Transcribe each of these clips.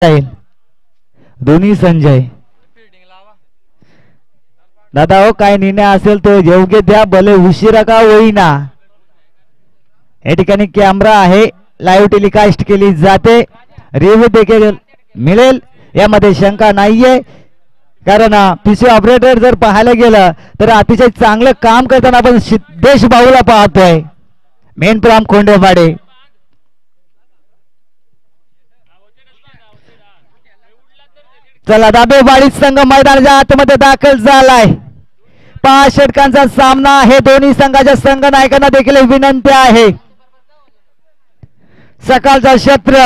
जाईल दोन्ही संजय दादा हो काय निर्णय असेल तो योग्य द्या भले उशिरा का होईना या ठिकाणी कॅमेरा आहे लाईव्ह टेलिकास्ट केली जाते रिव्ह्यू देखील मिळेल यामध्ये शंका नाहीये कारण पीसी ऑपरेटर जर पाहायला गेलं तर अतिशय चांगलं काम करताना आपण सिद्धेश भाऊला पाहतोय मेन प्राम खोंडेवाडे चला दाबेवाडी संघ मैदानाच्या आतमध्ये दाखल झालाय 5 षटकांचा सामना आहे दोन्ही संघाच्या संघ नायकांना देखील विनंती आहे सकाळचा क्षेत्र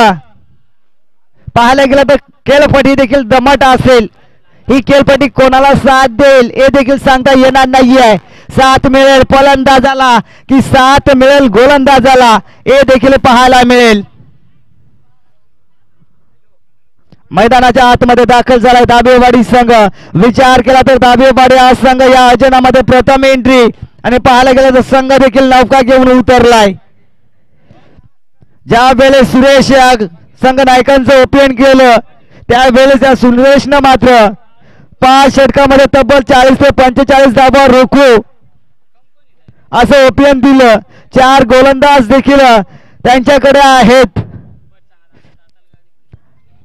पाहायला गेलं तर खेळपट्टी देखील दमट असेल ही खेळपट्टी कोणाला साथ देईल हे देखील सांगता येणार नाहीये साथ मिळेल फलंदाजाला की साथ मिळेल गोलंदाजाला हे देखील पाहायला मिळेल मैदानाच्या आतमध्ये दाखल झालाय दाबेवाडी संघ विचार केला तर दाबेवाडी हा संघ या आयोजनामध्ये प्रथम एंट्री आणि पाहायला गेलं तर संघ देखील नौका घेऊन उतरलाय ज्या वेळेस सुरेश या संघ नायकांचं ओपन केलं त्यावेळेस या सुरेशनं मात्र 5 षटकामध्ये तब्बल 40 ते 45 धावा रोखू असं ओपन दिलं 4 गोलंदाज देखील त्यांच्याकडे आहेत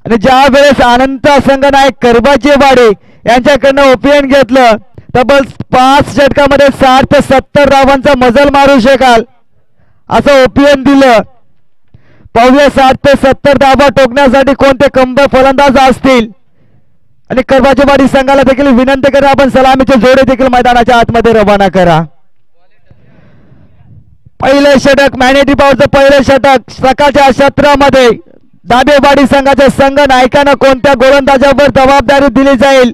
आणि ज्या वेळेस अनंत संघ नायक करबाचेवाडे यांच्याकडनं ओपन घेतलं तब्बल 5 षटकामध्ये 60 ते 70 धावांचा मजल मारू शकाल असं ओपन दिलं पाहूया 60 ते 70 धावा टोकण्यासाठी कोणते कंब फलंदाज असतील आणि करबाचेवाडी संघाला देखील विनंती करा आपण सलामीचे जोडे देखील मैदानाच्या आतमध्ये रवाना करा पहिले षटक मॅनेटी पॉवरचं पहिले षटक सकाळच्या क्षेत्रामध्ये दाबेवाडी संघाच्या संघ नायकांना कोणत्या गोलंदाजावर जबाबदारी दिली जाईल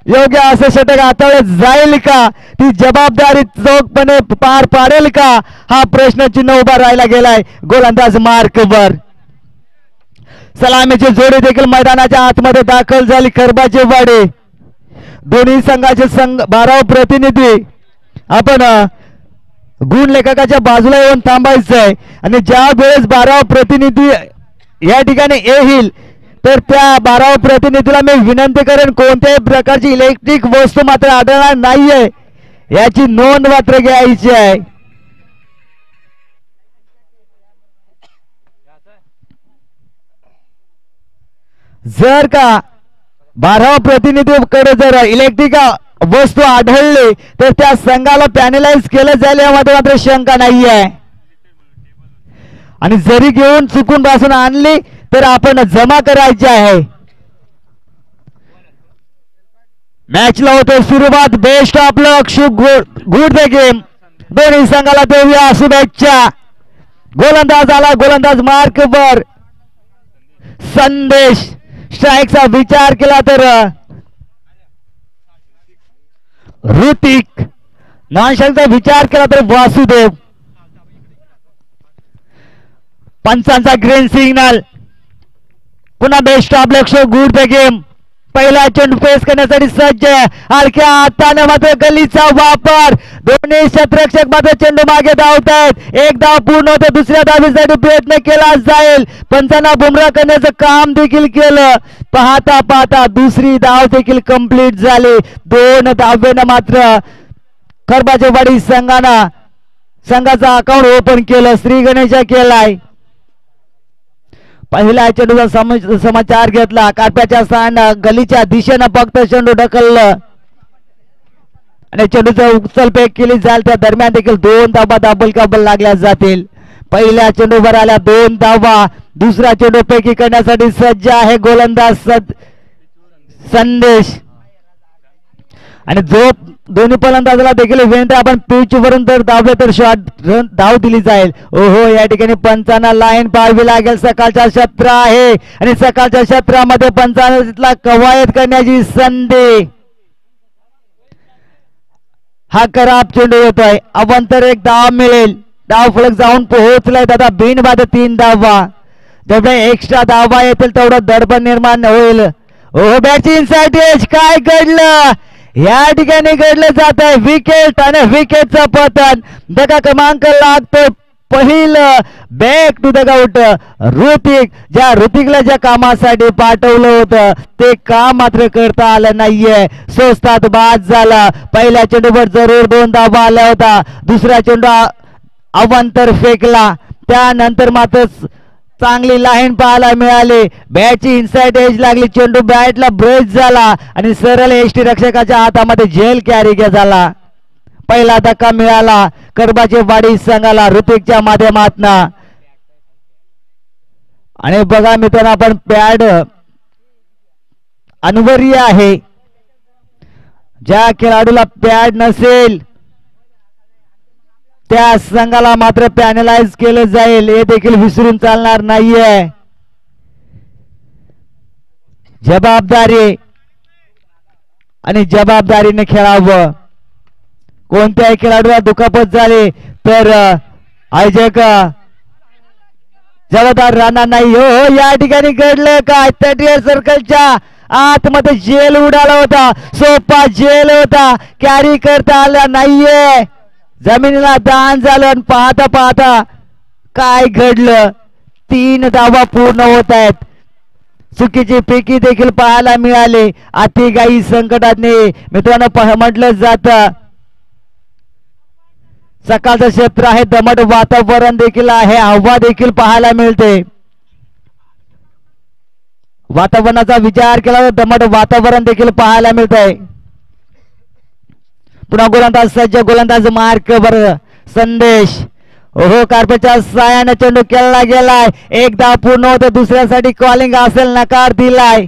योग्य असं षटक हाताळलं जाईल का ती जबाबदारी चोखपणे पार पाडेल का हा प्रश्न चिन्ह उभा राहिला गेलाय गोलंदाज मार्कवर सलामीची जोडी देखील मैदानाच्या आतमध्ये दाखल झाली करबाचेवाडी दोन्ही संघाचे संघ 12 प्रतिनिधी आपण गुण लेखकाच्या बाजूला येऊन थांबायचंय आणि ज्या वेळेस 12 प्रतिनिधी या ठिकाणी येईल तर त्या 12 प्रतिनिधीला मी विनंती करेन कोणत्याही प्रकारची इलेक्ट्रिक वस्तू मात्र आढळणार नाहीये याची नोंद मात्र घ्यायची आहे जर का 12 प्रतिनिधीकडे जर इलेक्ट्रिक वस्तू आढळली तर त्या संघाला पॅनलाइज केलं जाईल यामध्ये मात्र शंका नाही आहे आणि जरी घेऊन चुकून पासून आणली तर आपण जमा करायची आहे मॅचला होते सुरुवात best of luck good the game दोन्ही संघाला देऊया शुभेच्छा गोलंदाज आला गोलंदाज मार्कवर संदेश स्ट्राईकचा विचार केला तर ऋतिक नॉन स्ट्राईकचा विचार केला तर वासुदेव पंचांचा ग्रीन सिग्नल पुन्हा best of luck good the game पहिला चेंडू फेस करण्यासाठी सज्ज हलक्या हाताने मात्र गलीचा वापर दोन्ही क्षेत्ररक्षक मात्र चेंडू मागे धावतायत एक धाव पूर्ण होते दुसऱ्या धावीसाठी प्रयत्न केला जाईल पंचांना बुमरा करण्याचं काम देखील केलं पाहता पाहता दुसरी धाव देखील कंप्लीट झाली 2 धावेनं मात्र करबाचेवाडी संघाचा अकाउंट ओपन केलं श्री गणेशा केलाय पहिला चेंडूचा समाचार घेतला काप्याच्या साहाय्याने गलीच्या दिशेनं फक्त चेंडू ढकललं आणि चेंडूचं उचलफेक केली जाईल त्या दरम्यान देखील 2 धावा दाबल लागल्या जातील पहिल्या चेंडूवर आल्या 2 धावा दुसरा चेंडू पैकी करण्यासाठी सज्ज आहे गोलंदाज संदेश आणि जो दोन्ही फलंदाजाला देखील विनंती आपण पिच वरून जर धावले तर शॉट धाव दिली जाईल ओहो या ठिकाणी पंचांना लाईन पाहावी लागेल सकाळच्या क्षेत्र आहे आणि सकाळच्या क्षेत्रामध्ये पंचांना कवायत करण्याची संधी हा खराब चेंडू येतोय अवंतर एक धाव मिळेल धाव फलक जाऊन पोहोचलाय दादा बिनबाद 3 धावा जेवढे एक्स्ट्रा धावा येतील तेवढं दडपण निर्माण होईल ओहो बॅटची इनसाइड एज काय घडलं या ठिकाणी घडलं जात आहे विकेट आणि विकेटचं पतन धक्का क्रमांक लागतो पहिलं बॅक टू द गाऊट ऋतिक. ज्या ऋतिकला ज्या कामासाठी पाठवलं होतं ते काम मात्र करता आलं नाहीये. स्वस्तात बाद झाला. पहिल्या चेंडूवर जरूर 2 धावा आल्या होता. दुसरा चेंडू अवांतर फेकला. त्यानंतर मात्र चांगली लाईन पाहायला मिळाली. बॅटची इनसाइड एज लागली. चेंडू बॅटला ब्रेस झाला आणि सरळ एसटी रक्षकाच्या हातामध्ये झेल कॅरी झाला. पहिला धक्का मिळाला करबाचे वाडी संघाला ऋतिकच्या माध्यमातून. आणि बघा मित्रांनो आपण पॅड अनिवार्य आहे. ज्या खेळाडूला पॅड नसेल त्या संघाला मात्र पॅनलाइज केलं जाईल. हे देखील विसरून चालणार नाहीये. जबाबदारी आणि जबाबदारीने खेळावं. कोणत्याही खेळाडूला दुखापत झाली तर आयोजक जबाबदार राहणार नाही. हो या ठिकाणी घडलं काय 38 सर्कलच्या आतमध्ये जेल उडाला होता. सोपा जेल होता. कॅरी करता आला नाहीये. जमिनीला दान झालं आणि पाहता पाहता काय घडलं 3 धावा पूर्ण होत आहेत. चुकीची पैकी देखील पाहायला मिळाली. अतिगाई संकटात मित्रांनो म्हटलं जातं सकाळचं क्षेत्र आहे. दमट वातावरण देखील आहे. हवा देखील पाहायला मिळते. वातावरणाचा विचार केला तर दमट वातावरण देखील पाहायला मिळत आहे. पुन्हा गोलंदाज सज्ज. गोलंदाज मार्क वर संदेश. ओहो कार्पेटच्या सायाने चेंडू केला गेलाय. 1 धाव पूर्ण होते. दुसऱ्यासाठी कॉलिंग असेल नकार दिलाय.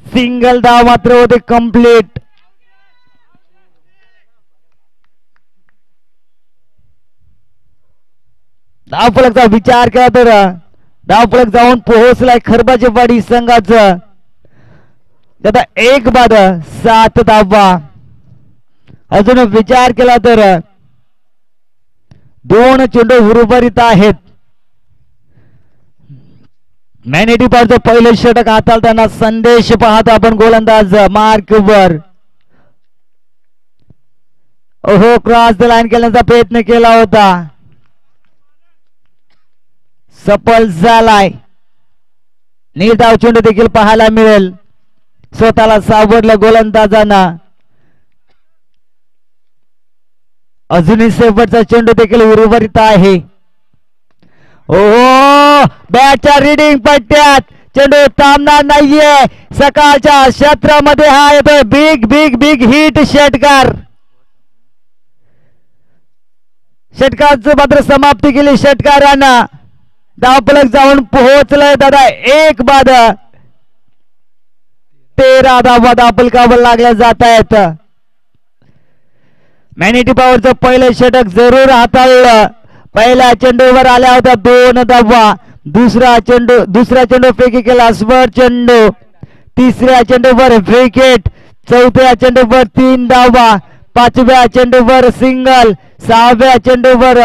सिंगल धाव मात्र होते कंप्लीट. धावफलकचा विचार केला तर धावफलक जाऊन पोहोचलाय खरबाजेवाडी संघाचं. आता 1 बाद 7 धावा. अजून विचार केला तर 2 चेंडू उर्वरित आहेत. मॅनेटी पारचं पहिलं षटक हाताळताना संदेश पाहतो आपण. गोलंदाज मार्क वर. ओहो क्रॉस द लाईन केल्याचा प्रयत्न केला होता. सफल झालाय. निर्धाव चेंडू देखील पाहायला मिळेल. स्वतःला सावरलं गोलंदाजांना. अजूनही शेवटचा चेंडू देखील उर्वरित आहे. ओहो बॅटच्या रीडिंग पट्ट्यात चेंडू थांबणार नाहीये. सकाळच्या क्षेत्रामध्ये हा येतोय बिग बिग बिग हिट. षटकाचं मात्र समाप्ती केली षटकारांना. धावफलक जाऊन पोहोचलंय दादा 1 बाद 13 धावा धावफलकावर लागल्या जात आहेत. मॅनिटी पॉवरचं पहिलं षटक जरूर हाताळलं. पहिल्या चेंडूवर आल्या होत्या 2 धावा. दुसरा चेंडू फेकी केला स्वर चेंडू. तिसऱ्या चेंडूवर विकेट. चौथ्या चेंडूवर 3 धावा. 5व्या चेंडूवर सिंगल. 6व्या चेंडूवर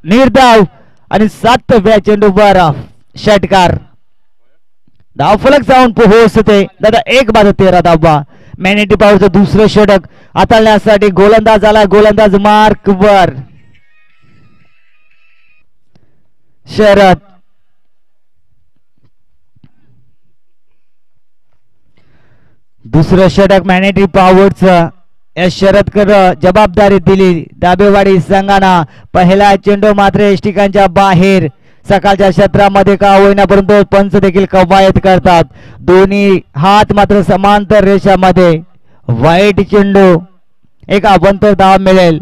निर्धाव आणि 7व्या चेंडूवर षटकार. धावफलक जाऊन पोहोचते दादा 1 बाद 13 धावा. मॅनिटी पॉवरचं दुसरं षटक हाताळण्यासाठी गोलंदाज आला. गोलंदाज मार्क वर. शरद. दुसरं षटक मॅनिटी पॉवरचं. या शरदकर जबाबदारी दिली दाबेवाडी संघाना. पहिला चेंडू मात्र एष्टिकांच्या बाहेर. सकाळच्या क्षेत्रामध्ये का होईना परंतु पंच देखील कवायत करतात. दोन्ही हात मात्र समांतर रेषामध्ये. वाईट चेंडू. एक अवंतर धाव मिळेल.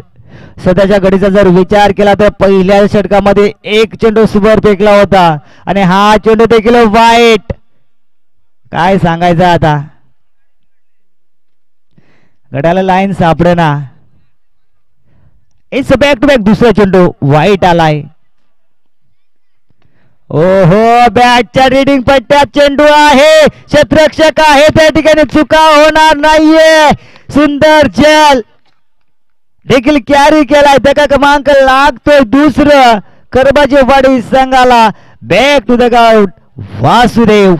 सध्याच्या घडीचा जर विचार केला तर पहिल्या षटकामध्ये 1 चेंडू सुवर फेकला होता आणि हा चेंडू देखील वाईट. काय सांगायचं आता. गडाला लाईन सापडेना. इट्स बॅक टू बॅक दुसरा चेंडू वाईट आलाय. ओहो बॅटच्या रीडिंग पट्ट्यात चेंडू आहे. क्षेत्ररक्षक आहे त्या ठिकाणी चुका होणार नाहीये. सुंदर जल देखील कॅरी केलाय. धक्का क्रमांक लागतोय दुसरं करबाजेवाडी संघाला. बॅक टू द गाऊट वासुदेव.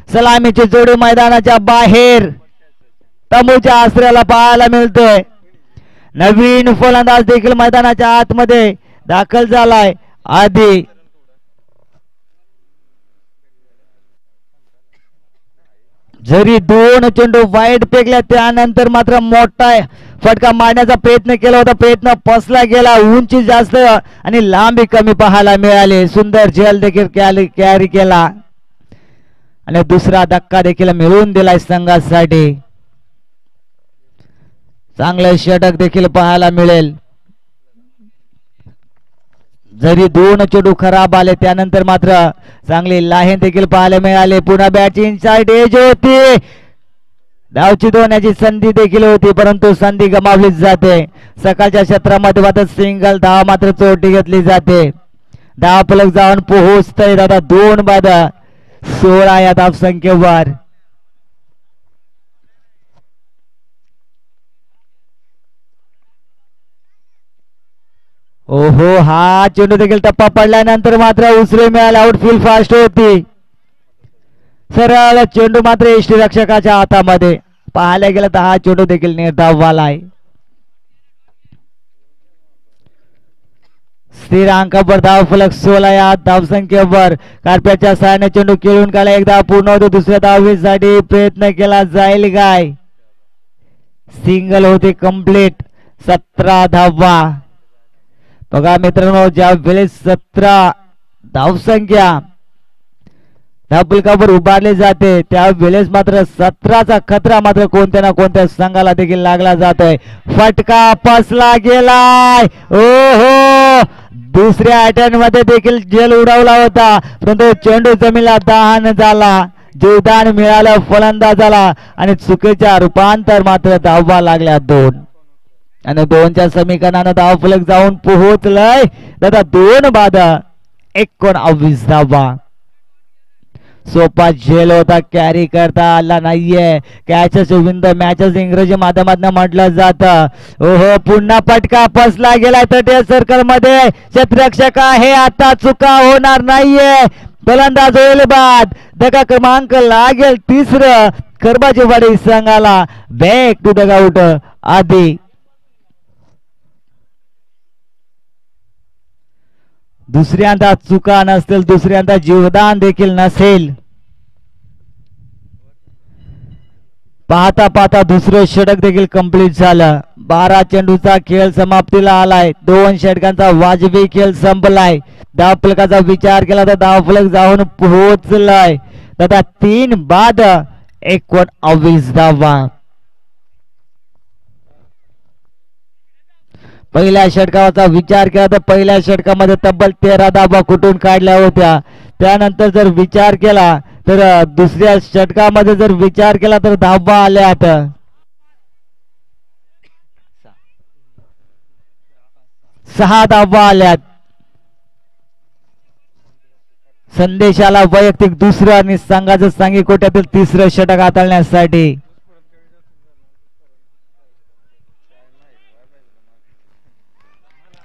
सलामीची जोडी मैदानाच्या बाहेर तंबूच्या आश्रयाला पाहायला मिळतोय. नवीन फलंदाज देखील मैदानाच्या आतमध्ये दाखल झालाय. आधी जरी 2 चेंडू वाईट फेकल्या त्यानंतर मात्र मोठा फटका मारण्याचा प्रयत्न केला होता. प्रयत्न फसला गेला. उंची जास्त आणि लांबी कमी पाहायला मिळाली. सुंदर झेल देखील कॅरी केला आणि दुसरा धक्का देखील मिळवून दिलाय संघासाठी. चांगले षटक देखील पाहायला मिळेल. जरी 2 चेंडू खराब आले त्यानंतर मात्र चांगली लाईन देखील पाहायला मिळाली. पुन्हा बॅटिंग साईड एज होती. धावची होण्याची संधी देखील होती परंतु संधी गमावली जाते. सकाळच्या क्षेत्रामध्ये मात्र सिंगल धाव मात्र चोटी घेतली जाते. धाव फलक जाऊन पोहोचतय दादा 2 बाद 16 या धाव संख्येवर. ओहो हा चेंडू देखील टप्पा पडल्यानंतर मात्र उसरे मिळाले. आउटफील्ड फास्ट होती. सरळ चेंडू मात्र यष्टीरक्षकाच्या हातामध्ये. पाहायला गेलं तर हा चेंडू देखील निर्धाववाला आहे. स्थिर अंकावर धाव फलक 16 या धावसंख्येवर. कार्प्याच्या सहाय्याने चेंडू खेळून काढला. एक धाव पूर्ण होतो. दुसऱ्या धावेसाठी प्रयत्न केला जाईल काय. सिंगल होते कंप्लीट. 17 धावा. बघा मित्रांनो ज्या वेळेस 17 धावसंख्या धावफलकावर उभारले जाते त्यावेळेस मात्र 17चा खतरा मात्र कोणत्या ना कोणत्या संघाला देखील लागला जातोय. फटका फसला गेलाय. ओहो दुसऱ्या अटेम्प्ट मध्ये देखील झेल उडवला होता परंतु चेंडू जमिनीला दान झाला. जीवदान मिळालं फलंदाजाला आणि चुकीच्या रूपांतर मात्र धावा लागल्या 2 आणि 2च्या समीकरणानं धाव फलक जाऊन पोहोचलंय दादा 2 बाद 19 धावा. सोपा झेल होता. कॅरी करता आला नाहीये. कॅचेस विन द मॅचेस इंग्रजी माध्यमातून म्हटलं जातं. ओहो पुन्हा फटका फसला गेलाय तटीय सर्कल मध्ये. क्षेत्ररक्षक आहे आता चुका होणार नाहीये. फलंदाज होईल बाद. धक्का क्रमांक लागेल 3रं खरबाजीवाडी संघाला. Back to the out. आधी दुसऱ्यांदा चुका नसतील. दुसऱ्यांदा जीवदान देखील नसेल. पाहता पाहता दुसरं षटक देखील कंप्लीट झालं. 12 चेंडूचा खेळ समाप्तीला आलाय. 2 षटकांचा वाजवी खेळ संपलाय. धावफलकाचा विचार केला तर धावफलक जाऊन पोहोचलाय दादा 3 बाद 19 धावा. पहिल्या षटकाचा विचार केला तर पहिल्या षटकामध्ये तब्बल 13 धावा कुठून काढल्या होत्या. त्यानंतर जर विचार केला तर दुसऱ्या षटकामध्ये जर विचार केला तर धावा आल्यात 6 धावा आल्यात. संदेशाला वैयक्तिक दुसरं आणि संघाचं सांघिक कोट्यातील 3रं षटक हाताळण्यासाठी.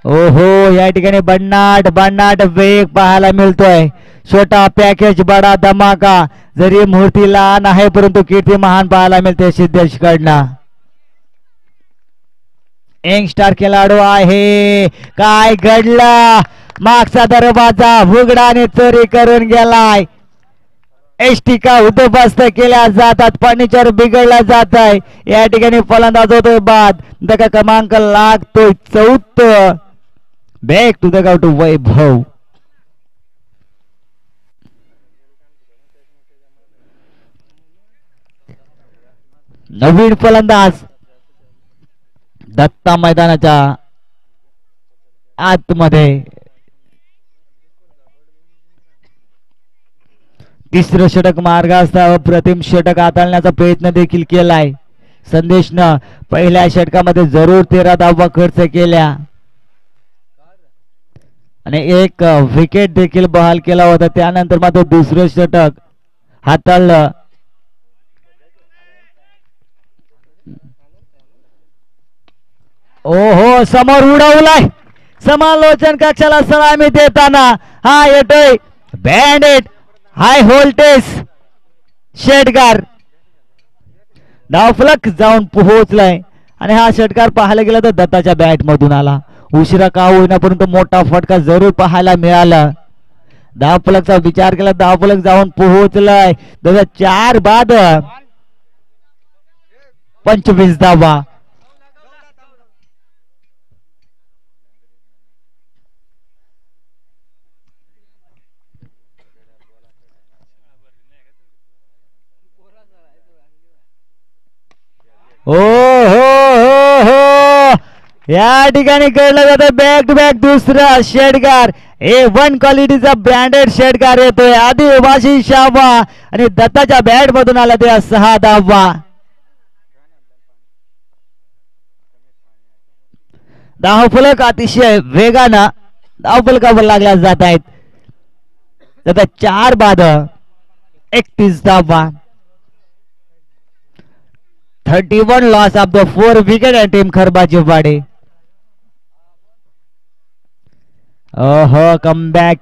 ओहो या ठिकाणी भन्नाट वेग पाहायला मिळतोय. छोटा पॅकेज बडा धमाका. जरी मूर्ती लहान आहे परंतु कीर्ती महान पाहायला मिळते सिद्धेश कडनं. यंग स्टार खेळाडू आहे. काय घडलं. मागचा दरवाजा उघडाने चोरी करून गेलाय. एसटिका उद्ध्वस्त केल्या जातात. फर्निचर बिघडलं जात आहे. या ठिकाणी फलंदाज होतोय बाद. धक्का क्रमांक लागतोय 4. बॅक टू द आउट वैभव. नवीन फलंदाज दत्ता मैदानाच्या आतमध्ये. 3रं षटक मार्गावर प्रतिम षटक हाताळण्याचा प्रयत्न देखील केलाय. संदेशनं पहिल्या षटकामध्ये जरूर 13 धावा खर्च केल्या आणि 1 विकेट देखील बहाल केला होता. त्यानंतर मात्र दुसरं षटक हाताळलं. ओहो समोर उडवलाय. समालोचन कक्षाला सलामी देताना हा येतोय बँडेड हाय व्होल्टेज षटकार. धावफलक जाऊन पोहोचलाय आणि हा षटकार पाहायला गेला तर दत्ताच्या बॅट मधून आला. उशिरा का होईना परंतु मोठा फटका जरूर पाहायला मिळाला. धावफलकचा विचार केला, धावफलक जाऊन पोहोचलाय. 4 बाद 25 धावा. हो हो हो हो, या ठिकाणी कळलं जातं बॅक टू बॅक दुसरा षटकार. A1 क्वालिटीचा ब्रँडेड षटकार येतोय. आदिवासी शाबा आणि दत्ताच्या बॅट मधून आला ते 6 धावा. धावफलक अतिशय वेगानं धावफलकावर लागल्या जात आहेत. 4 बाद 31 धावा. 31 loss of the 4 wicket team Kharbajiwadi. ओहो, कमबॅक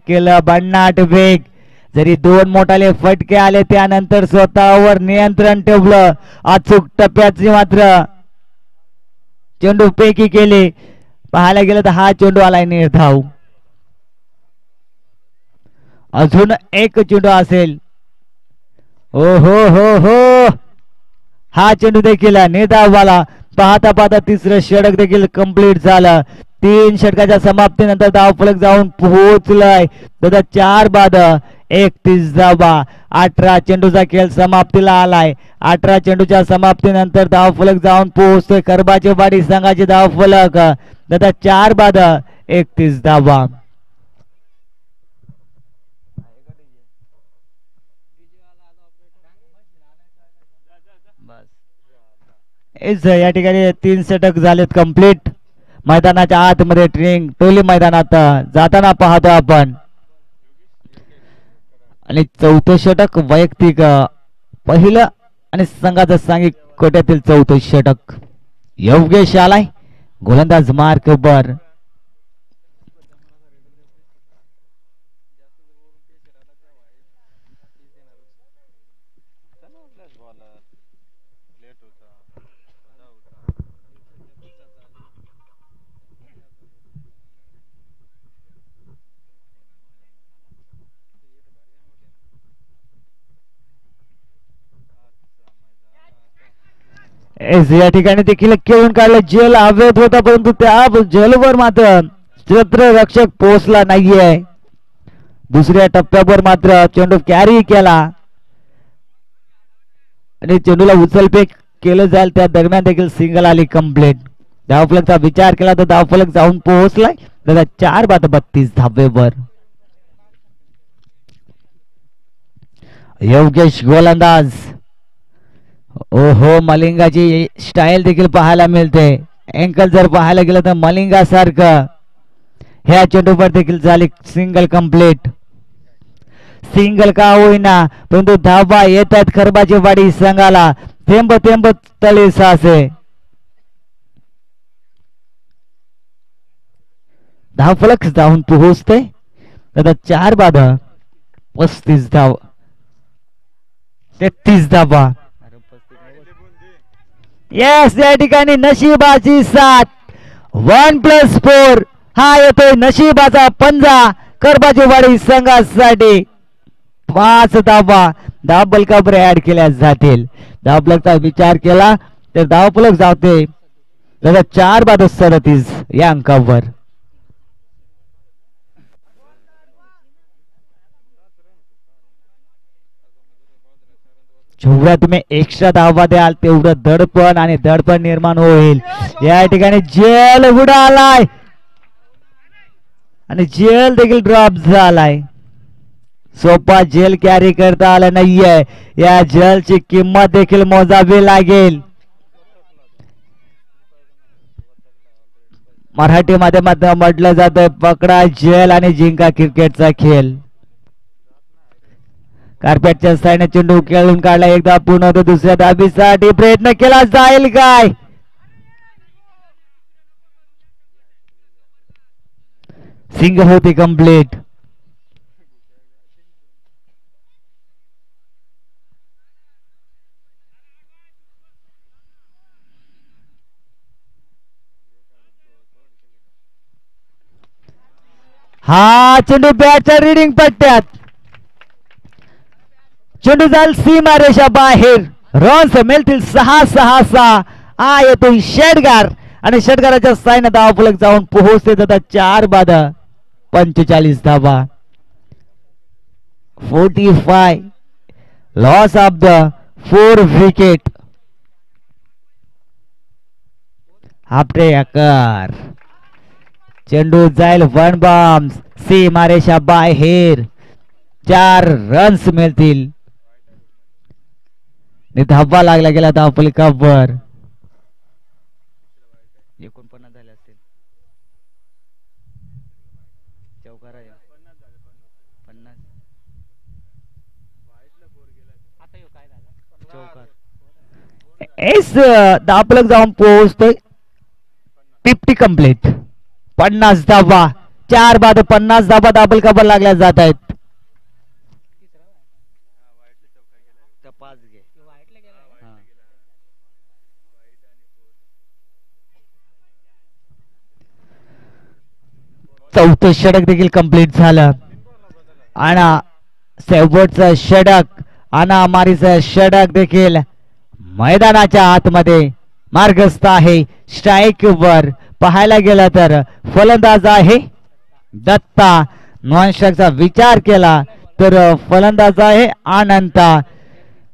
केलं भन्नाट वेग. जरी 2 मोठाले फटके आले त्यानंतर स्वतःवर नियंत्रण ठेवलं. अचूक टप्प्याची मात्र चेंडू पैकी केले. पाहायला गेलं तर हा चेंडू आलाय निर्धाव. अजून एक चेंडू असेल. ओ हो हो हो, हा चेंडू देखील निर्धावाला. पाहता पाहता तिसरं षटक देखील कंप्लीट झालं. 3 षटकाच्या समाप्तीनंतर धावफलक जाऊन पोहोचलाय. 4 बाद 31 धावा. 18 चेंडूचा खेळ समाप्तीला आलाय. 18 चेंडूच्या समाप्तीनंतर धावफलक जाऊन पोहोचतोय खरबाजीवाडी संघाचे धावफलक. 4 बाद 31 धावा. या ठिकाणी 3 षटक झालेत कंप्लीट. मैदानाच्या आतमध्ये ट्रेनिंग टोली मैदानात जाताना पाहतो आपण. आणि 4थं षटक वैयक्तिक पहिलं आणि संघाचं सांघिक कोट्यातील 4थं षटक. योगेश आलाय गोलंदाज मार्क बर. या ठिकाणी देखील खेळून काढलं. जेल हवेत होता परंतु त्या जेलवर मात्र क्षेत्ररक्षक पोहोचला नाहीये. दुसऱ्या टप्प्यावर मात्र चेंडू कॅरी केला आणि चेंडूला उचलफेक केलं जाईल. त्या दरम्यान देखील सिंगल आली कंप्लीट. धावफलकचा विचार केला तर धावफलक जाऊन पोहोचलाय. 4 बाद 32 धावेवर. योगेश गोलंदाज. ओहो, मलिंगाची स्टाईल देखील पाहायला मिळते. अँकल जर पाहायला गेलं तर मलिंगा सारखं ह्या चेंडूवर देखील झाली सिंगल कंप्लीट. सिंगल का होईना परंतु धावा येतात खरबाजीवाडी संघाला. थेंब थेंब तळे साचे. धावफलक जाऊन पोहोचते. 4 बाद 35 धाव 33 धावा. येस, या ठिकाणी नशिबाची साथ 1+4 हा येतोय नशिबाचा पंजा खरबाजीवाडी संघासाठी. 5 धावा धावफलकावर ऍड केल्या जातील. धावफलकचा विचार केला तर धावफलक जाते 4 बाद 37 या अंकावर. जेवढ्या तुम्ही एक्स्ट्रा धावा द्याल तेवढं दडपण आणि दडपण निर्माण होईल. या ठिकाणी जेल उडालाय आणि जेल देखील ड्रॉप झालाय. सोपा जेल कॅरी करता आला नाहीये. या जेलची किंमत देखील मोजावी लागेल. मराठी माध्यमात म्हटलं जातं पकडा जेल आणि जिंका क्रिकेटचा खेळ. कार्पेटच्या साईडने चेंडू खेळून काढला. एकदा पूर्ण होतो. दुसऱ्या धाबीसाठी प्रयत्न केला जाईल काय. सिंगल होती कंप्लीट. हा चेंडू बॅटच्या रीडिंग पट्ट्यात, चेंडू जाईल सीमा रेषा बाहेर. रन्स मिळतील 6-6. हा येतो शेडगार आणि शेडगाराच्या साईन धावफलक जाऊन पोहोचते जातात 4-45 धावा. 45 loss of the 4 wicket. Apte आकार चेंडू जाईल वन बॉम्ब सीमारेषा बाहेर. 4 रन्स मिळतील. धावा लागला गेला धावफलकावर. 49 झाले असतील. चौकार 50 धावफलक जाऊन पोहोचतोय 50 कंप्लीट. 50 धावा. 4 बाद 50 धावा धावफलकावर लागल्या जात आहेत. चौथं षटक देखील कंप्लीट झालं. आणि शेवटचं षटक अनामारीचं षटक देखील मैदानाच्या आतमध्ये मार्गस्थ आहे. स्ट्राईक वर पाहायला गेला तर फलंदाज आहे दत्ता. नॉन स्ट्राईकचा विचार केला तर फलंदाज आहे अनंता.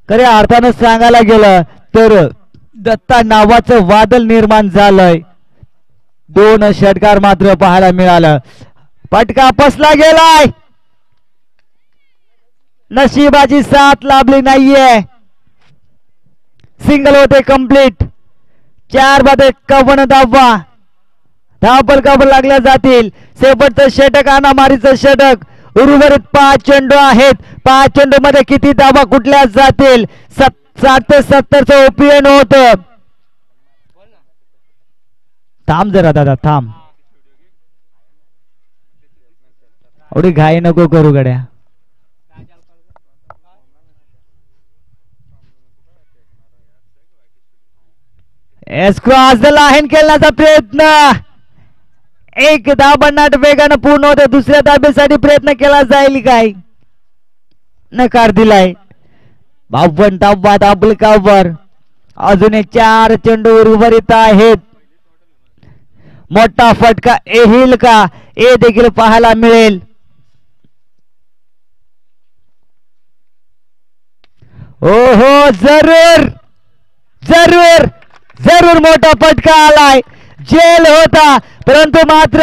खऱ्या अर्थानं सांगायला गेलं तर दत्ता नावाचं वादळ निर्माण झालंय. 2 षटकार मात्र पाहायला मिळालं. पटका पसला गेलाय. नशिबाची साथ लाभली नाहीये. सिंगल होते कंप्लीट. 4 बाद 51 धावा धावफलकावर लागल्या जातील. शेवटचं षटक अनामारीचं षटक. उर्वरित 5 चेंडू आहेत. 5 चेंडू मध्ये किती धावा कुठल्या जातील? 60 ते 70चं ओपीएन होत. थांब जरा दादा थांब. एवढी घाई नको करू गड्या. क्रॉस द लाईन खेळण्याचा प्रयत्न. एक धाबनाट वेगानं पूर्ण होते. दुसऱ्या धाबेसाठी प्रयत्न केला जाईल काय? नकार दिलाय. 52 धावा धावफलकावर. अजून 4 चेंडू उर्वरित आहेत. मोठा फटका येईल का? हे देखील पाहायला मिळेल. ओहो जरूर जरूर जरूर मोठा फटका आलाय. जेल होता परंतु मात्र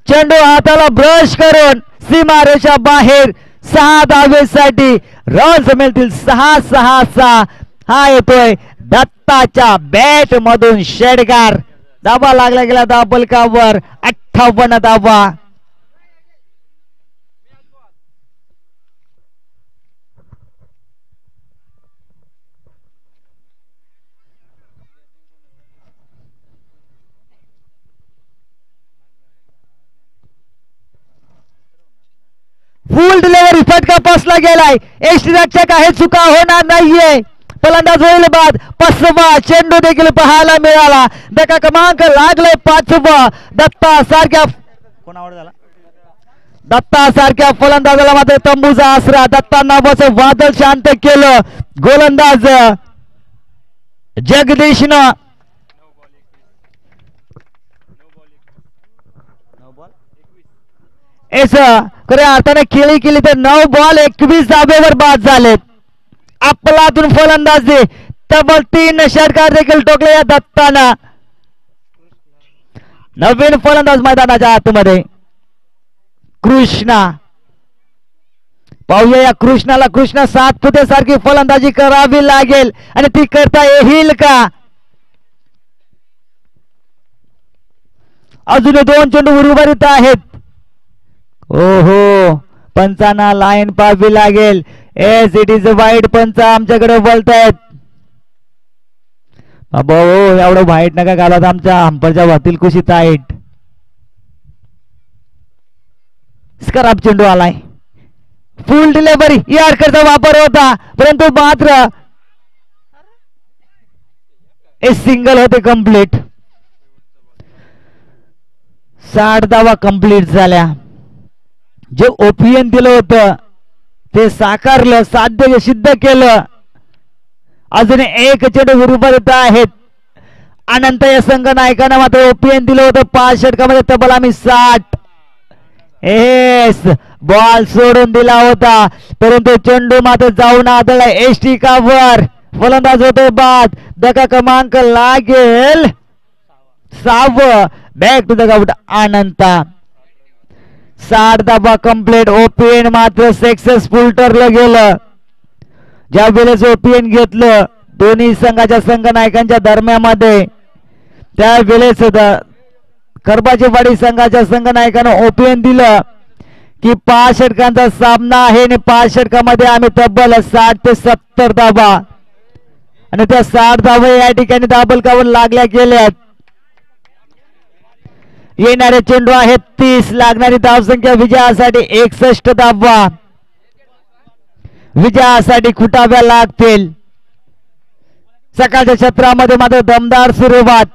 चेंडू हाताला ब्रश करून सीमारेषा बाहेर. 6 धावेसाठी रन्स मिळतील 6-6. हा येतोय दत्ताच्या बॅट मधून षटकार. धावा लागला गेला धावफलकावर 58 धावा. फुल डिलिव्हरी फटका पासला गेलाय. यष्टीरक्षक आहे चुका होणार नाहीये. फलंदाज होईल बाद. 5वा चेंडू देखील पाहायला मिळाला. धक्का क्रमांक लागले 5वा. दत्ता सारख्या कोणावर झाला? दत्ता सारख्या फलंदाजाला मात्र तंबूचा आसरा. दत्ता नावाचं वादळ शांत केलं गोलंदाज जगदीशनं. खऱ्या अर्थाने खेळी केली तर 9 बॉल 21 धाब्यावर बाद झालेत. आपलातून फलंदाजी तब्बल 3 षटकार देखील टोकले या दत्ताना. नवीन फलंदाज मैदानाच्या आतमध्ये कृष्णा. पाहूया या कृष्णाला. कृष्णा 7 फुटे सारखी फलंदाजी करावी लागेल आणि ती करता येईल का? अजून 2 चेंडू उर्वरित आहेत. ओहो पंचांना लाईन पाहावी लागेल. एस इट इज वाईट. पंच आमच्याकडे बोलतायत. बाबा हो एवढं वाईट नका घालत. आमच्या हंपरच्या वातील कुशी टाईट. स्क्रॅप चेंडू आलाय. फुल डिलिव्हरी यॉर्करचा वापर होता परंतु मात्र सिंगल होते कंप्लीट. 60 धावा कंप्लीट झाल्या. जे ओपिनियन दिलं होतं ते साकारलं, साध्य सिद्ध केलं. अजून एक चेंडू विरुद्ध आहेत. अनंत या संघ नायकांना मात्र ओपिनियन दिलं होतं 5 षटकामध्ये तब्बल आम्ही 60. एस बॉल सोडून दिला होता, परंतु चेंडू मात्र जाऊन आदळला एसटी कावर. फलंदाज होते बाद. धक्का क्रमांक लागेल 6. बॅक टू द ग्राउंड अनंता. 60 धावा कंप्लीट. ओपीएन मात्र सक्सेसफुल ठरलं गेलं. ज्या वेळेस ओपीएन घेतलं दोन्ही संघाच्या संघ नायकांच्या दरम्यामध्ये, त्यावेळेस करबाचेवाडी संघाच्या संघ नायकानं ओपीएन दिलं की 5 षटकांचा सामना आहे आणि 5 षटकामध्ये आम्ही तब्बल 60 ते 70 धावा, आणि त्या 60 धावा या ठिकाणी दाबल कावर लागल्या गेल्यात. येणारे चेंडू आहेत 30. लागणारी धावसंख्या विजयासाठी 61 धावा. विजयासाठी खुटाव्या लागतील. सकाळच्या क्षेत्रामध्ये मात्र दमदार सुरुवात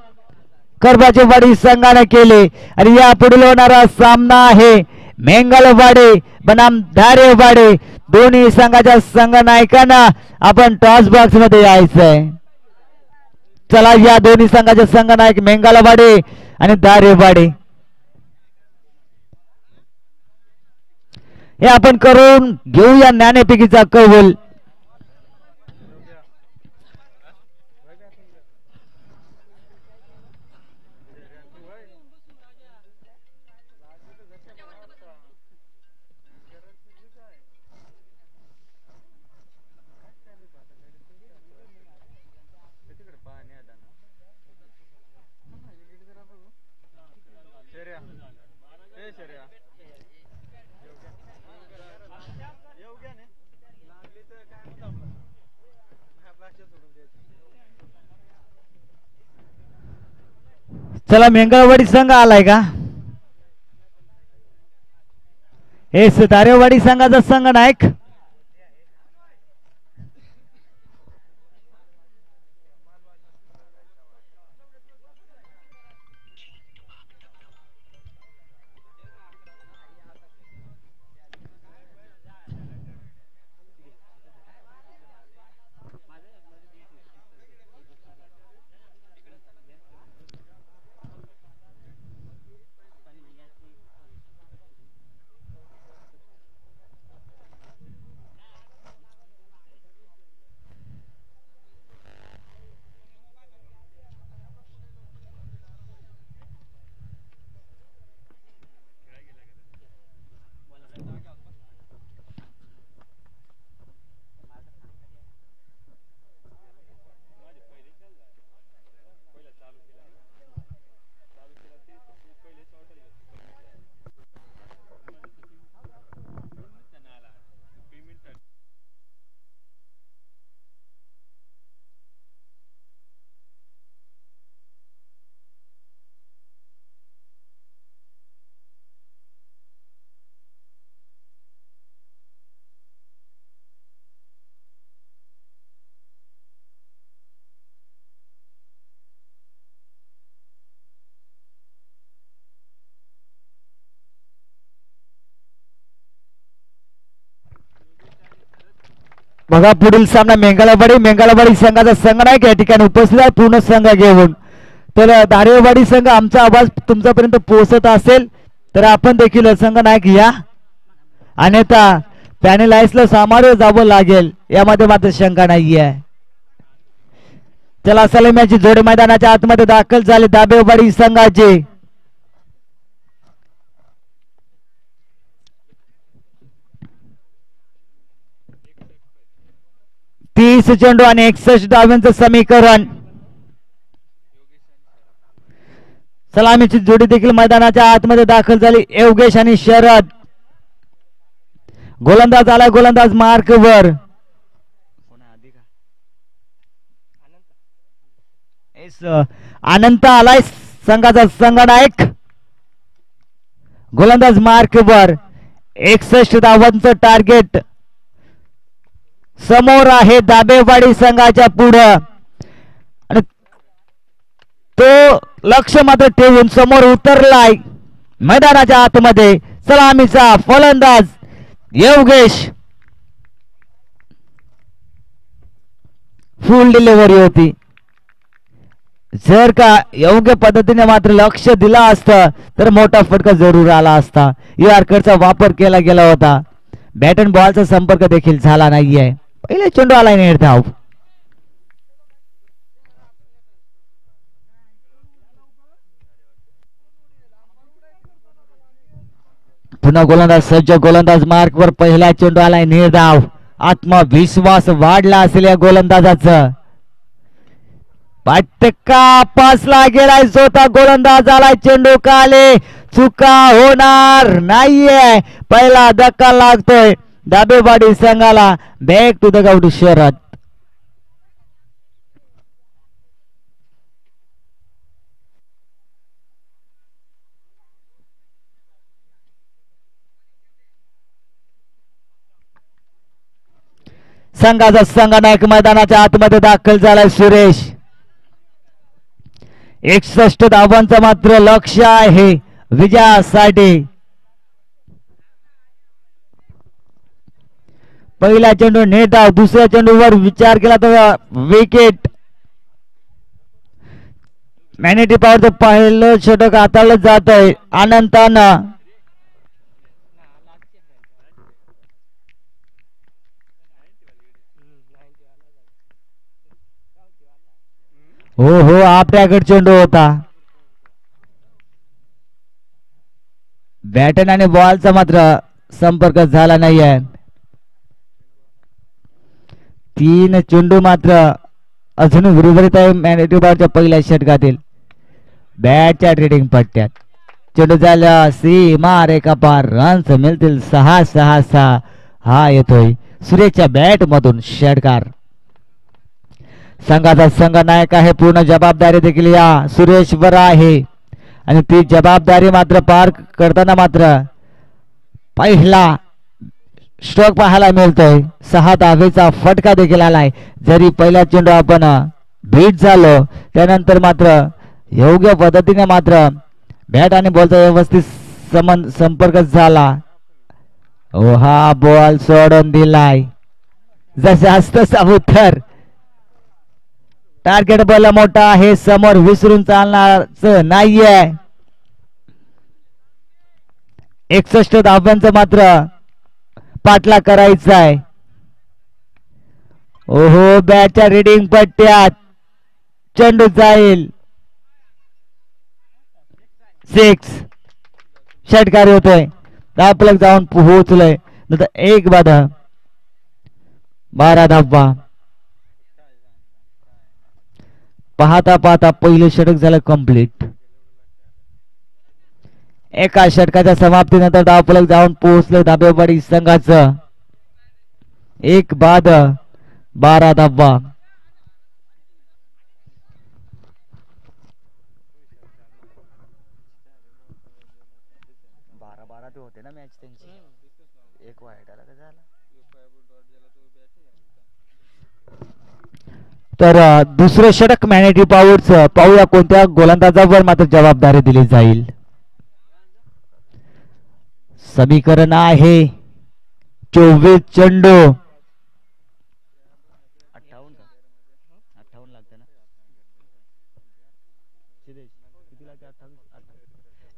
करबाचेवाडी संघाने केली, आणि या पुढील होणारा सामना आहे मेंगलवाडी बनाम धारेवाडी. दोन्ही संघाच्या संघ नायकांना आपण टॉस बॉक्स मध्ये यायचंय. चला या दोन्ही संघाचे संघ नायक मेंगलवाडी आणि धारेवाडी हे आपण करून घेऊया नाणेफेकीचा कौल. चला मेंगळवाडी संघ आलाय का? हे धारेवाडी संघाचा संघ नायक बघा. पुढील सामना मेंगळवाडी संघाचा संघ नायक या ठिकाणी उपस्थित आहे पूर्ण संघ घेऊन. तर धारेवाडी संघ आमचा आवाज तुमच्यापर्यंत पोहोचत असेल तर आपण देखील संघ नायक या, अन्यथा पॅनलाइजला सामोरं जावं लागेल यामध्ये मात्र शंका नाहीये. चला सलामीची जोडी मैदानाच्या आतमध्ये दाखल झाले धारेवाडी संघाचे. तीस चेंडू आणि 61 धावांचं समीकरण. सलामीची जोडी देखील मैदानाच्या आतमध्ये दाखल झाली. योगेश आणि शरद. गोलंदाज आलाय, गोलंदाज मार्कवर. अनंत आलाय संघाचा संघ नायक. गोलंदाज मार्कवर. 61 धावांचं टार्गेट समोर आहे धाबेवाडी संघाच्या पुढं, आणि तो लक्ष मात्र ठेवून समोर उतरलाय मैदानाच्या आतमध्ये. सलामीचा फलंदाज योगेश. फुल डिलिव्हरी होती. जर का योग्य पद्धतीने मात्र लक्ष दिला असतं तर मोठा फटका जरूर आला असता. यॉर्करचा वापर केला गेला होता. बॅट अँड बॉलचा संपर्क देखील झाला नाहीये. पहिले चेंडू आला नेट धाव. पुन्हा गोलंदाज सज्ज. गोलंदाज मार्क वर. पहिला चेंडू आलाय नेट धाव. आत्मविश्वास वाढला असेल या गोलंदाजाचं. पटका पासला गेलाय. स्वतः गोलंदाज आलाय. चेंडू काले. चुका होणार नाहीये. पहिला धक्का लागतोय दाबेवाडी संघाला. Back to the ground Sharad. संघाचा संघनायक मैदानाच्या आतमध्ये दाखल झालाय सुरेश. 61 धावांचं मात्र लक्ष आहे विजयासाठी. पहिला चेंडू नेट धाव. दुसऱ्या चेंडूवर विचार केला तर विकेट. मॅनेटी पॉवरचं पहिलं षटक हाताळलं जात आहे अनंतानं. हो आपल्याकडे चेंडू होता. बॅटन आणि बॉलचा मात्र संपर्क झाला नाहीये. 3 चेंडू मात्र अजून उर्वरित आहे मॅनेटी पॉवरच्या पहिल्या षटकातील. बॅटच्या ट्रेडिंग पट्ट्यात चेंडू झाला सीमा रेखा पार. रन्स मिळतील 6-6-6. हा येतोय सुरेशच्या बॅट मधून षटकार. संघाचा संघनायक आहे. पूर्ण जबाबदारी देखील या सुरेशवर आहे आणि ती जबाबदारी मात्र पार करताना मात्र पहिला स्ट्रोक पाहायला मिळतोय. 6 धावेचा फटका देखील आलाय. जरी पहिला चेंडू आपण बीट झालो त्यानंतर मात्र योग्य पद्धतीने मात्र बॅट आणि बॉलचा व्यवस्थित संपर्क झाला. हा बॉल सोडून दिलाय. जास्त उत्तर. टार्गेट बॉल मोठा आहे समोर. विसरून चालणार नाहीये. 61 धावांचं मात्र पाठला करायचा आहे. ओहो बॅटच्या रीडिंग पट्ट्यात चेंडू जाईल. 6 षटकार होतोय. धावफलक जाऊन पोहोचलोय. नंतर 1 बाद. 12 धावा. पाहता पाहता पहिलं षटक झालं कंप्लीट. एका षटकाच्या समाप्तीनंतर धावफलक जाऊन पोहोचले दाबेवाडी संघाचं. 1 बाद 12 धावा. होते ना मॅच त्यांची. 1 वाईट आला का झाला. तर दुसरं षटक मॅनेटी पॉवरचं पाहूया कोणत्या गोलंदाजावर मात्र जबाबदारी दिली जाईल. समीकरण आहे 24 चेंडू. 58 लागतं ना.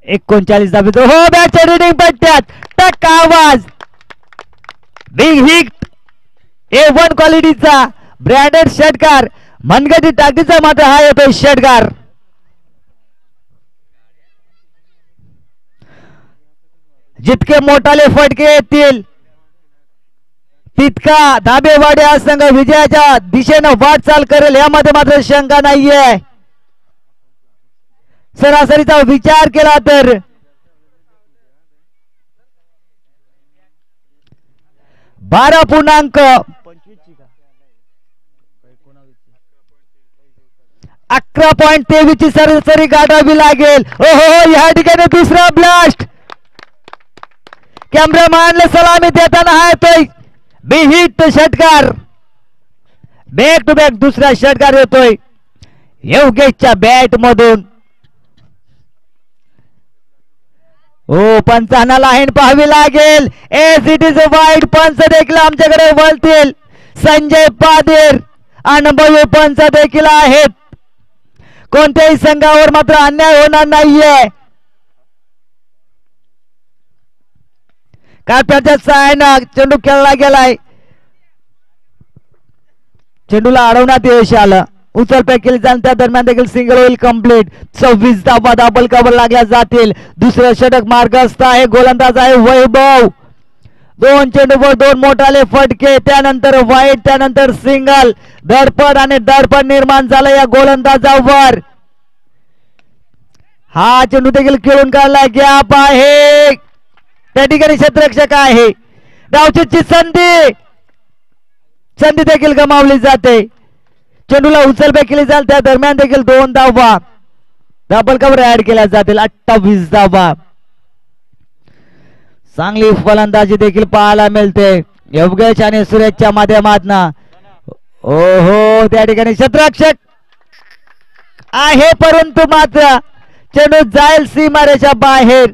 39 धावे. हो बॅटच्या रीडिंग पट्ट्यात टक्का आवाज. Big hit. A1 क्वालिटीचा ब्रँडेड षटकार. मनगटी टाकीचा मात्र हा येतोय षटकार. जितके मोठाले फटके येतील तितका दाबेवाडी हा संघ विजयाच्या दिशेनं वाटचाल करेल यामध्ये मात्र शंका नाहीये. सरासरीचा विचार केला तर 11.23 ची सरासरी गाठावी लागेल. ओहो या ठिकाणी दुसरा ब्लास्ट. कॅमेरामॅनला सलामी देताना हा येतोय बी हिट षटकार. बॅक टू बॅक दुसरा षटकार येतोय योगेशच्या बॅट मधून. हो पंचांना लाईन पाहावी लागेल. एस इट इज अ वाईट. पंच देखील आमच्याकडे वळतील. संजय पादेर अनुभवी पंच देखील आहेत. कोणत्याही संघावर मात्र अन्याय होणार नाहीये. काप्याच्या साहाय्यानं चेंडू खेळला गेलाय. चेंडूला अडवण्यात यश आलं. उचलपॅक केली जाईल त्या दरम्यान देखील सिंगल होईल कंप्लीट. 26 धावा डबल कव्हर लागल्या जातील. दुसरं षटक मार्गस्थ आहे. गोलंदाज आहे वैभव. 2 चेंडूवर 2 मोठाले फटके. त्यानंतर वाईट. त्यानंतर सिंगल. धडपड आणि दडपड निर्माण झालं या गोलंदाजावर. हा चेंडू देखील खेळून काढला. गॅप आहे. त्या ठिकाणी क्षेत्ररक्षक आहे. डावचीची संधी देखील गमावली जाते. चेंडूला उचलबॅक केली जाईल त्या दरम्यान देखील 2 धावा डबल कव्हर ऍड केल्या जातील. 28 धावा. चांगली फलंदाजी देखील पाहायला मिळते योगेश आणि सुरेशच्या माध्यमातून. ओहो त्या ठिकाणी क्षेत्ररक्षक आहे परंतु मात्र चेंडू जाईल सीमारेषा बाहेर.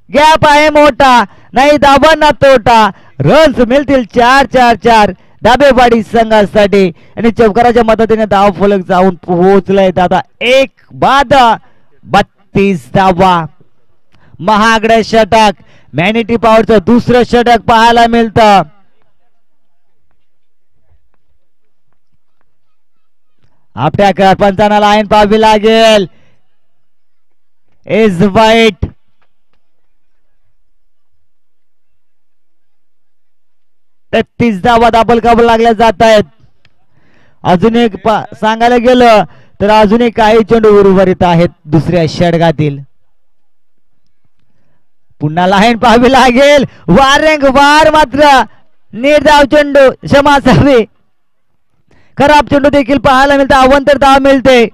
गॅप आहे मोठा. नाही धावांना तोटा. रन्स मिळतील 4-4-4 दाबेवाडी संघासाठी. आणि चौकाराच्या मदतीने धाव फलक जाऊन पोहोचलाय आता 1-32 धावा. महागडे षटक मॅनिटी पॉवरचं दुसरं षटक पाहायला मिळतं. आपल्या पंचांना लाईन पाहावी लागेल. इज वाईट. 33 धावा डबल कव्हर लागल्या जात आहेत. अजून एक सांगायला गेलं तर अजूनही काही चेंडू उर्वरित आहेत दुसऱ्या षटकातील. पुन्हा लाईन पाहावी लागेल. वारंवार मात्र निर्धाव चेंडू क्षमा असावी. खराब चेंडू देखील पाहायला मिळते. अवंतर धाव मिळते.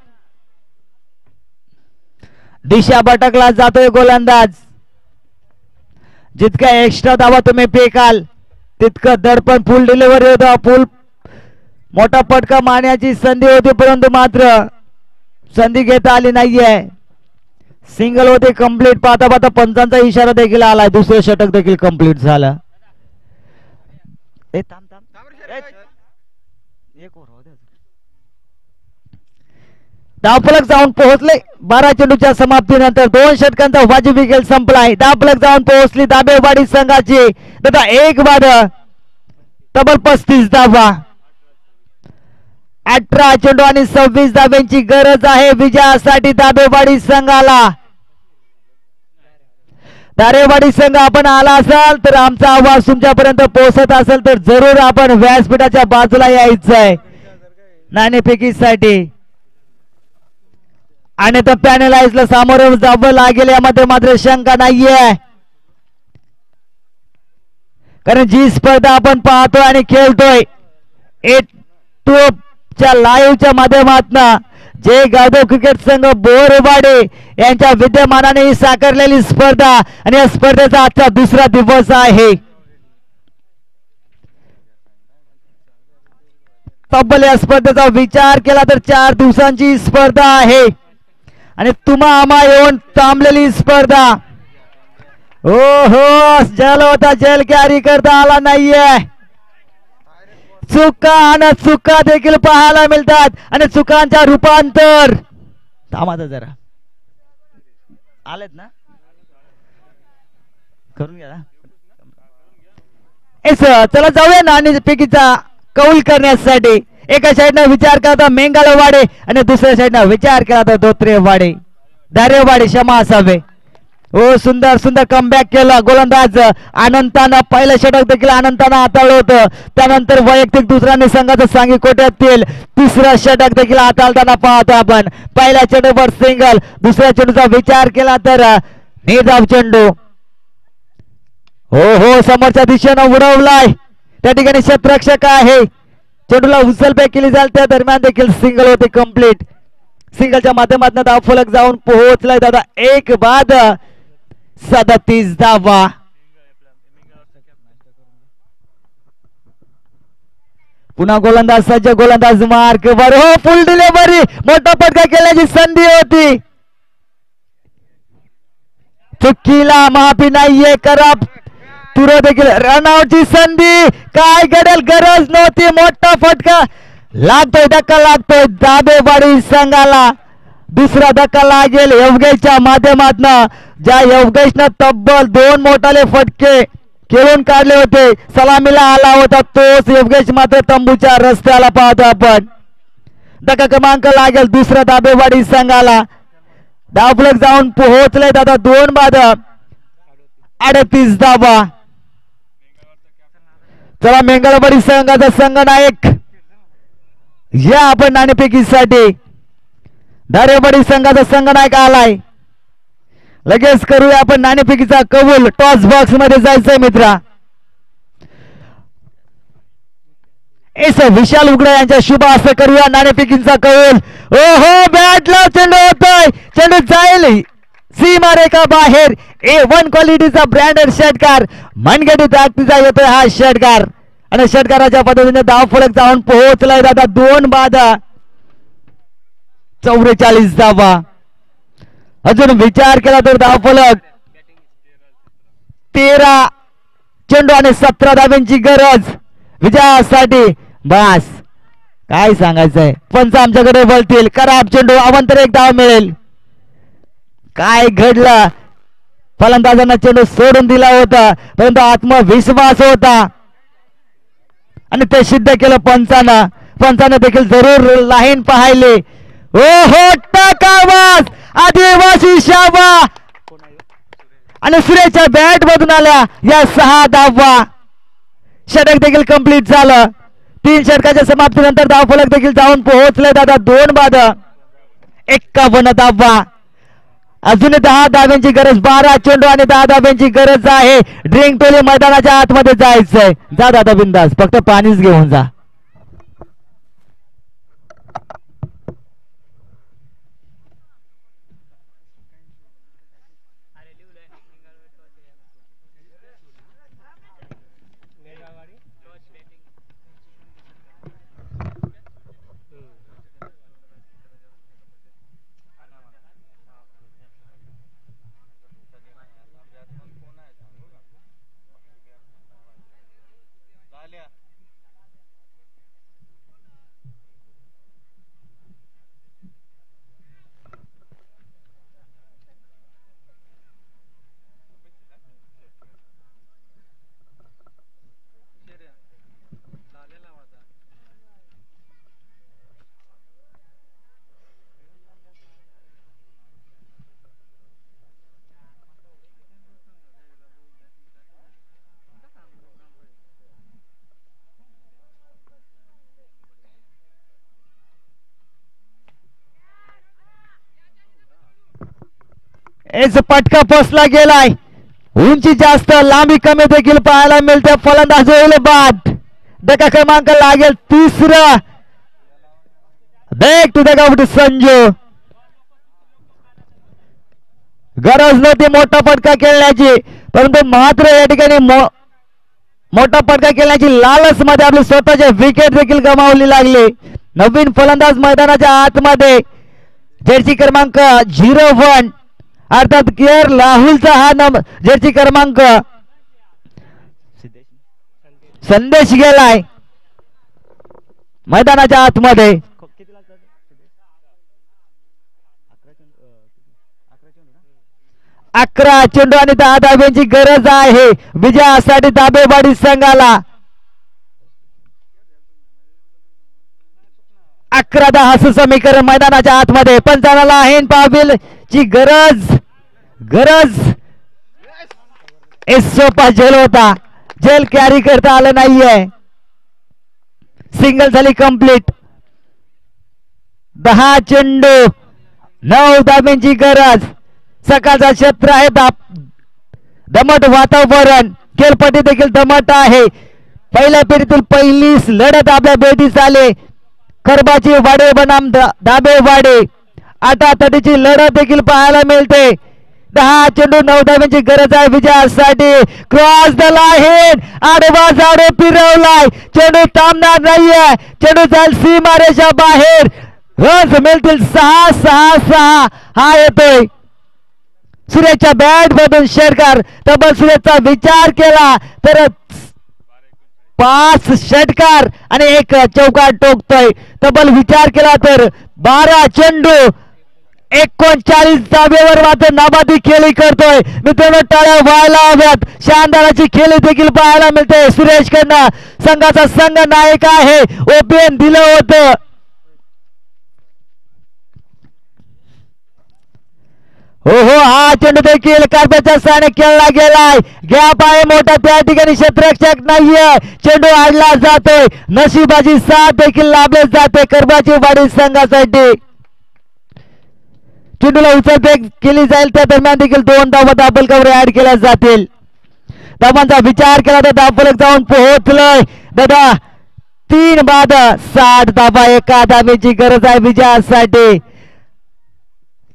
दिशा भटकला जातोय गोलंदाज. जितका एक्स्ट्रा धावा तुम्ही फेकाल तितकं दडपण. फुल डिलिव्हरी होता. फुल मोठा फटका मारण्याची संधी होती परंतु मात्र संधी घेता आली नाहीये. सिंगल होते कंप्लीट. पाहता पाहता पंचांचा इशारा देखील आलाय. दुसरं षटक देखील कंप्लीट झालं. धावफलक जाऊन पोहोचले. 12 चेंडूच्या समाप्तीनंतर 2 षटकांचा वाजवी खेळ संपलाय. धावफलक जाऊन पोहोचली दाबेवाडी संघाची. तथा 1 बाद तब्बल 35 धावा. 18 चेंडू आणि 26 धाब्यांची गरज आहे विजयासाठी दाबेवाडी संघाला. दारेवाडी संघ आपण आला असाल तर आमचा आवाज तुमच्यापर्यंत पोहोचत असेल तर जरूर आपण व्यासपीठाच्या बाजूला यायचंय नाणेफेकीसाठी. आणि तर पॅनलाइजला सामोरं जावं लागेल यामध्ये मात्र शंका नाहीये. कारण जी स्पर्धा आपण पाहतोय आणि खेळतोय च्या लाईव्हच्या माध्यमातून जे गावदेव क्रिकेट संघ बोरवाडे यांच्या विद्यमानाने ही साकारलेली स्पर्धा आणि या स्पर्धेचा आजचा दुसरा दिवस आहे. तब्बल या स्पर्धेचा विचार केला तर 4 दिवसांची स्पर्धा आहे आणि तुम्हा आम्हा येऊन थांबलेली स्पर्धा. हो हो जल होता जल कॅरी करता आला नाहीये. चुका आणि चुका देखील पाहायला मिळतात आणि चुकांच्या रूपांतर. थांबा जरा आलेत ना करून घ्या. चला जाऊया नाणेफेकीचा कौल करण्यासाठी. एका साईडनं विचार करता मेंगालवाडे आणि दुसऱ्या साईडनं विचार केला तर धोत्रेवाडे दारेवाडे क्षमा असावे. हो सुंदर सुंदर कमबॅक केला गोलंदाज अनंतानं. पहिलं षटक देखील अनंतानं हाताळलं होतं. त्यानंतर वैयक्तिक दुसऱ्या संघाचं सांगी कोट्यातील तिसरं षटक देखील हाताळताना पाहतो आपण. पहिल्या चेंडूवर सिंगल. दुसऱ्या चेंडूचा विचार केला तर निर्धाव चेंडू. हो हो समोरच्या दिशेनं उडवलाय. त्या ठिकाणी क्षेत्ररक्षक आहे. चेंडूला उचलबॅक केली जाईल त्या दरम्यान देखील सिंगल होते कंप्लीट. सिंगलच्या माध्यमातून धावफलक जाऊन पोहोचलाय दादा 1 बाद 37 धावा. पुन्हा गोलंदाज सज्ज. गोलंदाज मार्क वर. हो फुल डिलिव्हरी. मोठा फटका केल्याची संधी होती. चुकीला माफी नाहीये. करप तुरो देखील रनआउटची संधी. काय घडेल, गरज नव्हती. मोठा फटका लागतोय, धक्का लागतोय दाबेवाडी संघाला. दुसरा धक्का लागेल योगेशच्या माध्यमातून. ज्या योगेशनं तब्बल 2 मोठाले फटके खेळून काढले होते, सलामीला आला होता तोच योगेश मात्र तंबूच्या रस्त्याला पाहतो आपण. धक्का क्रमांक लागेल दुसरा दाबेवाडी संघाला. धावफलक जाऊन पोहोचले दादा 2 बाद 38 धावा. चला मेंगळवाडी संघाचा संघनायक या आपण नाणेफेकीसाठी. दारेवाडी संघाचा संघनायक आलाय. लगेच करूया आपण नाणेफेकीचा कबूल. टॉस बॉक्स मध्ये जायचंय मित्रा. एस विशाल उघडा यांच्या शुभ हस्ते करूया नाणेफेकीचा कबूल. ओहो बॅटला चेंडू होतोय, चेंडू जाईल सीमारेखा बाहेर. A1 क्वालिटीचा ब्रँडेड षटकार, मनगटी ताकदीचा येतोय हा षटकार. आणि षटकाराच्या पद्धतीने धावफलक जाऊन पोहोचलाय दादा 2 बाद 44 धावा. अजून विचार केला तर धावफलक 13 चेंडू आणि 17 धाब्यांची गरज विजयासाठी. बस काय सांगायचंय. पंच आमच्याकडे बोलतील. खराब चेंडू, अवंतर 1 धाव मिळेल. काय घडलं, फलंदाजांना चेंडू सोडून दिला होता, परंतु आत्मविश्वास होता आणि ते सिद्ध केलं पंचानं. पंचानं देखील जरूर लाईन पाहिली. ओ हो टाकावाज आदिवासी शाबा आणि सुरेशच्या बॅट मधून आल्या या 6 धावा. षटक देखील कंप्लीट झालं. 3 षटकाच्या समाप्तीनंतर धावफलक देखील जाऊन पोहोचले दादा 2 बाद 51 धावा. अजून 10 धाब्यांची गरज. 12 चेंडू आणि 10 धाब्यांची गरज आहे. ड्रिंक टोली मैदानाच्या आतमध्ये जायचंय. जा दादा बिंदास, फक्त पाणीच घेऊन जा. एच पटका पोचला गेलाय. उंची जास्त, लांबी कमी देखील पाहायला मिळते. फलंदाज होईल बाद. धक्का क्रमांक लागेल 3. Back to the out Sanju. गरज नव्हती मोठा फटका खेळण्याची, परंतु मात्र या ठिकाणी मोठा फटका खेळण्याची लालच मध्ये आपली स्वतःचे विकेट देखील गमावली लागली. नवीन फलंदाज मैदानाच्या आतमध्ये जर्सी क्रमांक 01 अर्थात केअर राहुलचा हा जर्सी क्रमांक संदेश गेलाय मैदानाच्या आतमध्ये. 11 चेंडू आणि 10 धाब्यांची गरज आहे विजयासाठी दाबेवाडी संघाला. 11-10 असं समीकरण मैदानाच्या आतमध्ये. पंचाला हेन पावील ची गरज सोपा झेल होता. झेल कॅरी करता आलं नाहीये. सिंगल झाली कंप्लीट. 10 चेंडू 9 धाब्यांची गरज. सकाळचा क्षेत्र आहे. दमट वातावरण, खेळपट्टी देखील दमट आहे. पहिल्या फेरीतील पहिलीच लढत आपल्या भेटीस आले. खरबाची वाडे बनाम दाबेवाडी 8-8ची लढत देखील पाहायला मिळते. 10 चेंडू 9 धाब्यांची गरज आहे विजयासाठी. क्रॉस द लाईन, आडवा झाडू फिरवलाय. चेंडू थांबणार नाहीये. चेंडू जाईल सीमारेषा बाहेर. रन्स मिळतील 6-6-6. हा येतोय सुरेशच्या बॅट मधून षटकार. तब्बल सुरेशचा विचार केला तर 5 षटकार आणि 1 चौकार टोकतोय. तब्बल विचार केला तर 12 चेंडू 39 धाब्यावर मात्र नाबादी खेळी करतोय. मित्रांनो टाळ्या व्हायला हव्यात. शानदाराची खेळी देखील पाहायला मिळते सुरेश कडनं. संघाचा संघ नायक आहे. ओपन दिलं होतं. हो हा चेंडू देखील कार्पेटच्या साने खेळला गेलाय. गॅप आहे मोठा त्या ठिकाणी. क्षेत्ररक्षक नाहीये. चेंडू आडला जातोय. नशिबाची साथ देखील लाभले जाते कर्बाची वाडी संघासाठी. चेंडूला उचलफेक केली जाईल. त्या दरम्यान देखील 2 धावा दाबल कव्हर ऍड केल्या जातील. धावांचा विचार केला तर धावफलक जाऊन पोहोचलोय दादा. 3 बाद 60 धावा. 1 धावेची गरज आहे विजयासाठी.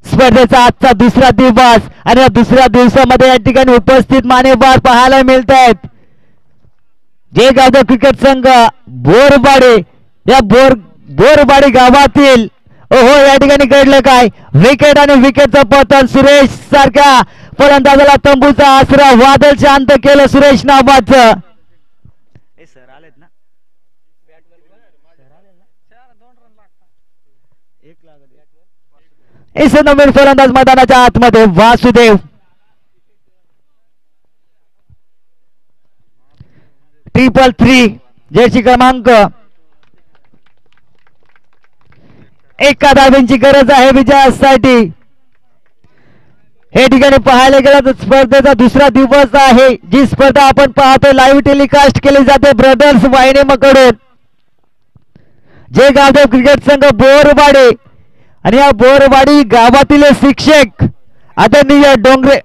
स्पर्धेचा आजचा दुसरा दिवस आणि या दुसऱ्या दिवसामध्ये या ठिकाणी उपस्थित मान्यवर पाहायला मिळत आहेत. जे गावचा क्रिकेट संघ बोरबाडी या बोरबाडी गावातील. ओहो या ठिकाणी घडलं काय. विकेट आणि विकेटचं पतन. सुरेश सारख्या फलंदाजाला तंबूचा आसरा. वादळ शांत केलं सुरेश नावाचं. इस नवीन फलंदाज मैदानाच्या आतमध्ये वासुदेव. ट्रिपल 3 जर्सी क्रमांक. 1 धावेची गरज आहे विजयासाठी. हे ठिकाणी पाहायला गेलं तर स्पर्धेचा दुसरा दिवस आहे. जी स्पर्धा आपण पाहतोय लाईव्ह टेलिकास्ट केली जाते ब्रदर्स वाहिनीकडून. जे गावदेव क्रिकेट संघ बोरवाडी आणि या बोरवाडी गावातील शिक्षक आदरणीय डोंगरे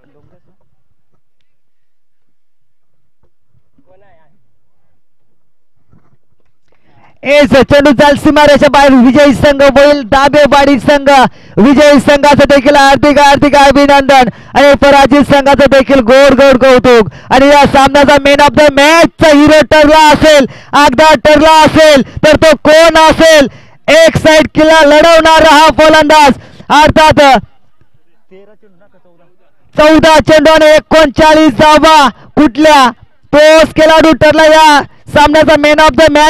चेंडू चाल सीमारेषा बाहेर. विजयी संघ बैल दाबेवाडी संघ. विजयी संघाचं देखील हार्दिक अभिनंदन आणि पराजित संघाचं देखील गोड कौतुक. आणि या सामन्याचा मेन ऑफ द मॅचचा हिरो ठरला असेल, आगदा ठरला असेल तर तो कोण असेल. एक साइड किल्ला लढवणारा हा फलंदाज अर्थात 14 चेंडू आणि 39 धावा कुठल्या. तोच खेळाडू ठरला या सामन्याचा मेन ऑफ द मॅच.